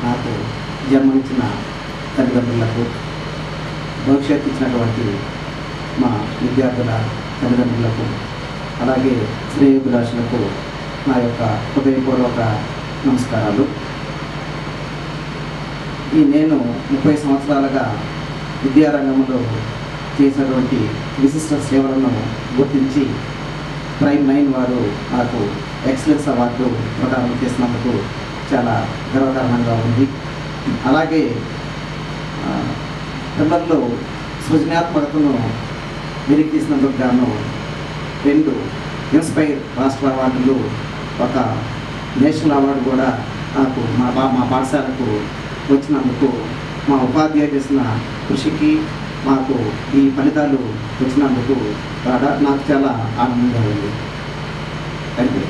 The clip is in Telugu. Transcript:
నాకు జన్మనిచ్చిన తల్లిదండ్రులకు, భవిష్యత్తు ఇచ్చినటువంటి మా విద్యార్థుల తల్లిదండ్రులకు, అలాగే శ్రేయోభిలాషులకు నా యొక్క హృదయపూర్వక నమస్కారాలు. నేను 30 సంవత్సరాలుగా విద్యారంగంలో చేసినటువంటి విశిష్ట సేవలను గుర్తించి ప్రైమ్ 9 వారు నాకు ఎక్సలెన్స్ అవార్డు ప్రదానం చేసినందుకు చాలా గర్వకారణంగా ఉంది. అలాగే పిల్లల్లో సృజనాత్మకతను వెలికి తీసినందుకు గాను 2 ఇన్స్పైర్ రాష్ట్ర అవార్డులు, ఒక నేషనల్ అవార్డు కూడా నాకు మా పాఠశాలకు వచ్చినందుకు, మా ఉపాధ్యాయులు చేసిన కృషికి మాకు ఈ ఫలితాలు వచ్చినందుకు నాకు చాలా ఆనందంగా ఉంది. Thank you.